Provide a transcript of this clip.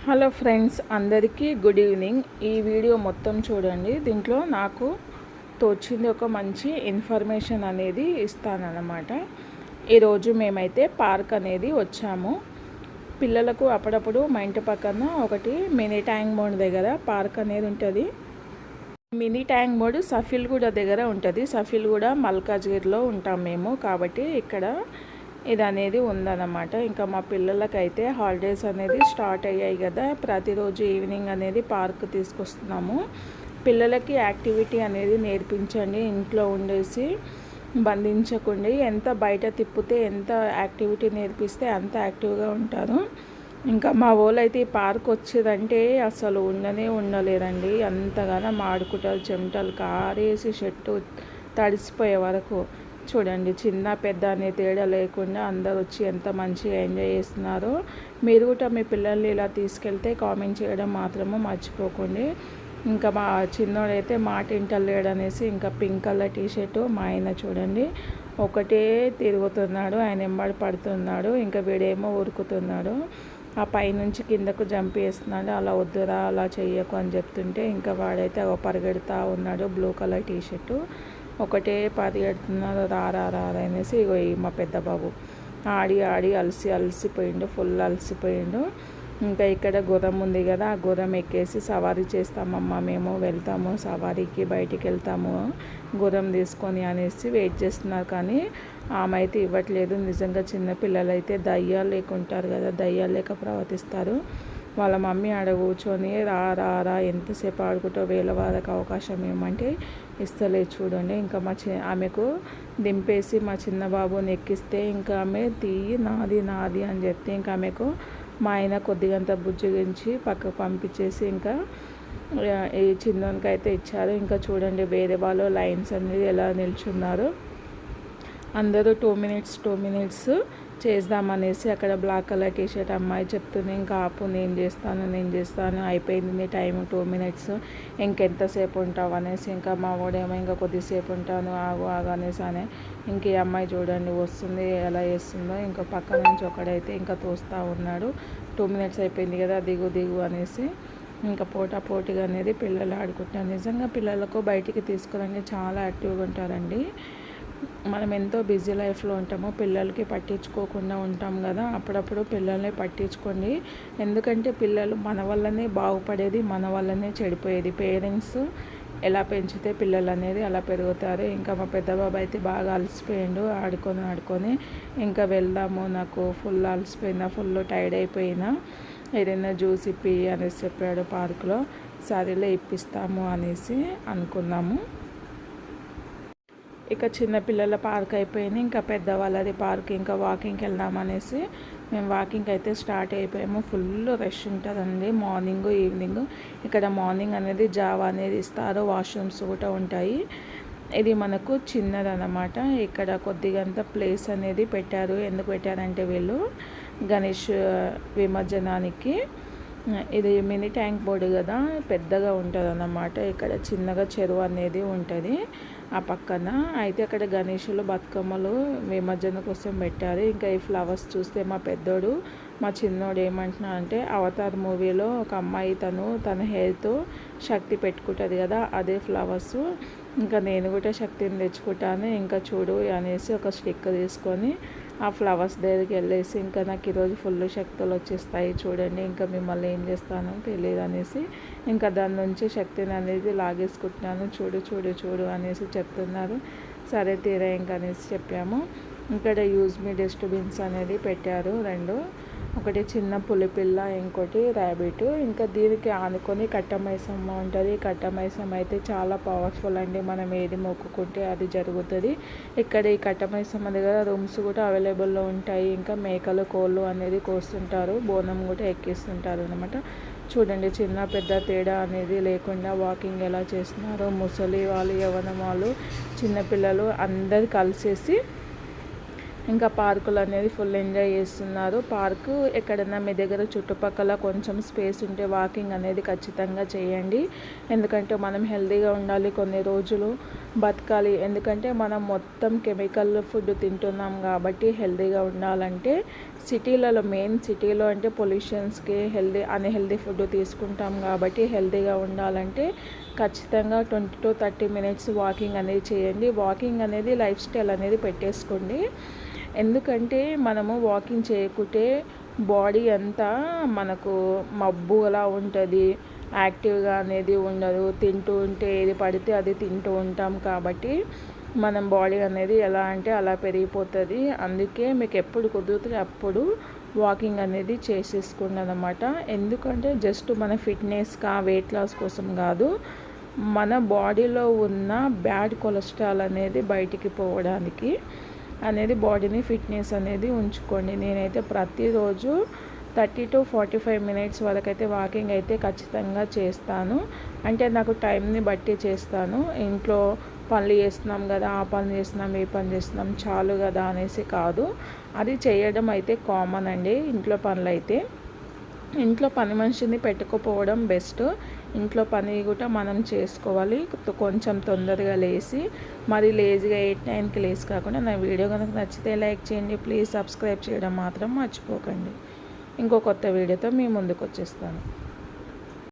Hello friends, అందరికీ good evening. ఈ video మొత్తం చూడండి. దీంట్లో నాకు తోచింది ఒక మంచి ఇన్ఫర్మేషన్ అనేది ఇస్తానన్నమాట. ఈరోజు మేమైతే పార్క్ అనేది వచ్చాము. పిల్లలకు అప్పుడప్పుడు మా ఇంటి పక్కన ఒకటి మినీ ట్యాంక్ బండ్ దగ్గర పార్క్ అనేది ఉంటుంది. మినీ ట్యాంక్ బండ్ సఫిల్గూడ దగ్గర ఉంటుంది. సఫిల్గూడ మల్కాజ్గిరిలో ఉంటాం మేము, కాబట్టి ఇక్కడ ఇది అనేది ఉందన్నమాట. ఇంకా మా పిల్లలకైతే హాలిడేస్ అనేది స్టార్ట్ అయ్యాయి కదా, ప్రతిరోజు ఈవినింగ్ అనేది పార్క్ తీసుకొస్తున్నాము. పిల్లలకి యాక్టివిటీ అనేది నేర్పించండి, ఇంట్లో ఉండేసి బంధించకండి. ఎంత బయట తిప్పితే ఎంత యాక్టివిటీ నేర్పిస్తే అంత యాక్టివ్గా ఉంటారు. ఇంకా మా వాళ్ళు అయితే ఈ పార్క్ వచ్చేదంటే అసలు ఉండలేరండి. అంతగానో ఆడుకుంటారు, చెమటలు కారేసి షర్టు తడిసిపోయే వరకు. చూడండి, చిన్న పెద్ద అనే తేడా లేకుండా అందరు వచ్చి ఎంత మంచిగా ఎంజాయ్ చేస్తున్నారో. మీరు కూడా మీ పిల్లల్ని ఇలా తీసుకెళ్తే కామెంట్ చేయడం మాత్రము మర్చిపోకండి. ఇంకా మా చిన్నోడైతే మాట ఇంటలేడు అనేసి ఇంకా పింక్ కలర్ టీషర్టు మా ఆయన చూడండి ఒకటే తిరుగుతున్నాడు, ఆయన ఎంబడి పడుతున్నాడు. ఇంకా వీడేమో ఉరుకుతున్నాడు, ఆ పైనుంచి కిందకు జంప్ చేస్తున్నాడు. అలా వద్దురా, అలా చెయ్యకు అని చెప్తుంటే ఇంకా వాడైతే పరిగెడుతూ ఉన్నాడు. బ్లూ కలర్ టీషర్టు ఒకటే పరిగెడుతున్నారు, రారా అనేసి. ఇగో మా పెద్ద బాబు ఆడి ఆడి అలసిపోయిండు, ఫుల్ అలసిపోయిండు. ఇంకా ఇక్కడ గుర్రం ఉంది కదా, ఆ గుర్రం ఎక్కేసి సవారీ చేస్తామమ్మా, మేము వెళ్తాము సవారీకి, బయటికి వెళ్తాము గుర్రం తీసుకొని అనేసి వెయిట్ చేస్తున్నారు. కానీ ఆమె అయితే ఇవ్వట్లేదు. నిజంగా చిన్నపిల్లలు అయితే దయ్యాలు లేకుంటారు కదా, దయ్యాలు లేక ప్రవర్తిస్తారు. వాళ్ళ మమ్మీ ఆడ కూర్చొని రా ఎంతసేపు ఆడుకుంటూ వేల వారికి అవకాశం ఏమంటే ఇస్తలేదు చూడండి. ఇంకా ఆమెకు దింపేసి మా చిన్న బాబుని ఎక్కిస్తే ఇంకా ఆమె నాది అని చెప్తే ఇంకా ఆమెకు మా ఆయన కొద్దిగంత బుజ్జగించి పక్కకు పంపించేసి ఇంకా ఈ చిన్నోనికి అయితే ఇచ్చారు. ఇంకా చూడండి వేరే వాళ్ళు లైన్స్ అనేది ఎలా నిల్చున్నారు. అందరూ 2 మినిట్స్ చేద్దామనేసి అక్కడ బ్లాక్ కలర్ టీషర్ట్ అమ్మాయి చెప్తుంది, ఇంకా ఆపు, నేను చేస్తాను అయిపోయింది నీ టైం 2 మినిట్స్, ఇంకెంతసేపు ఉంటావు అనేసి. ఇంకా మా వాడేమో ఇంకా కొద్దిసేపు ఉంటాను, ఆగు అనేసి అని. ఇంక ఈ అమ్మాయి చూడండి వస్తుంది, ఎలా చేస్తుందో. ఇంకా పక్క నుంచి ఒకడైతే ఇంకా తోస్తూ ఉన్నాడు, 2 మినిట్స్ అయిపోయింది కదా, దిగు అనేసి. ఇంకా పోటీగా అనేది పిల్లలు ఆడుకుంటున్నారు. నిజంగా పిల్లలకు బయటికి తీసుకురండి, చాలా యాక్టివ్గా ఉంటారండి. మనం ఎంతో బిజీ లైఫ్లో ఉంటామో పిల్లలకి పట్టించుకోకుండా ఉంటాం కదా, అప్పుడప్పుడు పిల్లల్ని పట్టించుకోండి. ఎందుకంటే పిల్లలు మన వల్లనే బాగుపడేది, మన వల్లనే చెడిపోయేది. పేరెంట్స్ ఎలా పెంచితే పిల్లలు అనేది అలా పెరుగుతారు. ఇంకా మా పెద్ద బాబు అయితే బాగా అలసిపోయిండు, ఆడుకొని ఇంకా వెళ్దాము, నాకు ఫుల్ అలసిపోయినా, ఫుల్ టైర్డ్ అయిపోయినా, ఏదైనా జ్యూస్ ఇప్పి అనేసి చెప్పాడు పార్కులో. సరేలే ఇప్పిస్తాము అనేసి అనుకున్నాము. ఇక చిన్నపిల్లల పార్క్ అయిపోయింది, ఇంకా పెద్దవాళ్ళది పార్క్. ఇంకా వాకింగ్కి వెళ్దామనేసి మేము వాకింగ్ అయితే స్టార్ట్ అయిపోయాము. ఫుల్ రష్ ఉంటుందండి మార్నింగ్ ఈవినింగ్. ఇక్కడ మార్నింగ్ అనేది జావా అనేది ఇస్తారు, వాష్రూమ్స్ కూడా ఉంటాయి. ఇది మనకు చిన్నదన్నమాట. ఇక్కడ కొద్దిగంత ప్లేస్ అనేది పెట్టారు. ఎందుకు పెట్టారంటే వీళ్ళు గణేష్ విమర్జనానికి. ఇది మినీ ట్యాంక్ బోర్డు కదా, పెద్దగా ఉంటుంది అన్నమాట. ఇక్కడ చిన్నగా చెరువు అనేది ఉంటుంది ఆ పక్కన. అయితే అక్కడ గణేషులు బతుకమ్మలు విమర్జన కోసం పెట్టారు. ఇంకా ఈ ఫ్లవర్స్ చూస్తే మా పెద్దోడు మా చిన్నోడు ఏమంటున్నా అంటే, అవతార్ మూవీలో ఒక అమ్మాయి తన హెయిర్తో శక్తి పెట్టుకుంటుంది కదా, అదే ఫ్లవర్స్. ఇంకా నేను కూడా శక్తిని తెచ్చుకుంటాను, ఇంకా చూడు అనేసి ఒక స్టిక్ తీసుకొని ఆ ఫ్లవర్స్ దగ్గరికి వెళ్ళేసి, ఇంకా నాకు ఈరోజు ఫుల్ శక్తులు వచ్చేస్తాయి చూడండి, ఇంకా మిమ్మల్ని ఏం చేస్తానో తెలియదు అనేసి ఇంకా దాని నుంచి శక్తిని అనేది లాగేసుకుంటున్నాను, చూడు అనేసి చెప్తున్నారు. సరే తీరా ఇంకా అనేసి చెప్పాము. ఇక్కడ యూజ్ మీ డస్ట్బిన్స్ అనేది పెట్టారు 2, ఒకటి చిన్న పులిపిల్ల, ఇంకోటి ర్యాబిట్. ఇంకా దీనికి ఆనుకొని కట్టమైసమ్మ ఉంటుంది. కట్టమైసమ్మ అయితే చాలా పవర్ఫుల్ అండి, మనం ఏది మొక్కుకుంటే అది జరుగుతుంది. ఇక్కడ ఈ కట్టమైసమ్మ దగ్గర రూమ్స్ కూడా అవైలబుల్లో ఉంటాయి. ఇంకా మేకలు కోళ్ళు అనేది కోస్తుంటారు, బోనం కూడా ఎక్కిస్తుంటారు అనమాట. చూడండి చిన్న పెద్ద తేడా అనేది లేకుండా వాకింగ్ ఎలా చేస్తున్నారో. ముసలి వాళ్ళు, యవ్వనం వాళ్ళు, చిన్నపిల్లలు అందరు కలిసేసి ఇంకా పార్కులు అనేది ఫుల్ ఎంజాయ్ చేస్తున్నారు. పార్కు ఎక్కడైనా మీ దగ్గర చుట్టుపక్కల కొంచెం స్పేస్ ఉంటే వాకింగ్ అనేది ఖచ్చితంగా చేయండి. ఎందుకంటే మనం హెల్తీగా ఉండాలి, కొన్ని రోజులు బతకాలి. ఎందుకంటే మనం మొత్తం కెమికల్ ఫుడ్ తింటున్నాం కాబట్టి హెల్తీగా ఉండాలంటే సిటీలలో, మెయిన్ సిటీలో అంటే పొల్యూషన్స్కి అన్హెల్దీ ఫుడ్ తీసుకుంటాం కాబట్టి హెల్తీగా ఉండాలంటే ఖచ్చితంగా 20 to 30 మినిట్స్ వాకింగ్ అనేది చేయండి. వాకింగ్ అనేది లైఫ్ స్టైల్ అనేది పెట్టేసుకోండి. ఎందుకంటే మనము వాకింగ్ చేయకుంటే బాడీ అంతా మనకు మబ్బులా ఉంటుంది, యాక్టివ్గా అనేది ఉండదు. తింటూ ఉంటే ఏది పడితే అది తింటూ ఉంటాం కాబట్టి మనం బాడీ అనేది ఎలా అంటే అలా పెరిగిపోతుంది. అందుకే మీకు ఎప్పుడు కుదిరితే అప్పుడు వాకింగ్ అనేది చేసేసుకోండి అన్నమాట. ఎందుకంటే జస్ట్ మన ఫిట్నెస్గా, వెయిట్ లాస్ కోసం కాదు, మన బాడీలో ఉన్న బ్యాడ్ కొలెస్ట్రాల్ అనేది బయటికి పోవడానికి అనేది బాడీని ఫిట్నెస్ అనేది ఉంచుకోండి. నేనైతే ప్రతిరోజు 30 to 45 మినిట్స్ వరకు అయితే వాకింగ్ అయితే ఖచ్చితంగా చేస్తాను. అంటే నాకు టైంని బట్టి చేస్తాను. ఇంట్లో పనులు చేస్తున్నాం కదా, ఆ పని చేస్తున్నాం, ఈ పని చేస్తున్నాం, చాలు కదా అనేసి కాదు. అది చేయడం అయితే కామన్ అండి. ఇంట్లో పనులు అయితే ఇంట్లో పని మనిషిని పెట్టుకోపోవడం బెస్ట్. ఇంట్లో పని కూడా మనం చేసుకోవాలి. కొంచెం తొందరగా లేచి, మరి లేజీగా 8-9కి లేచి కాకుండా. నా వీడియో కనుక నచ్చితే లైక్ చేయండి ప్లీజ్. సబ్స్క్రైబ్ చేయడం మాత్రం మర్చిపోకండి. ఇంకో కొత్త వీడియోతో మీ ముందుకు వచ్చేస్తాను.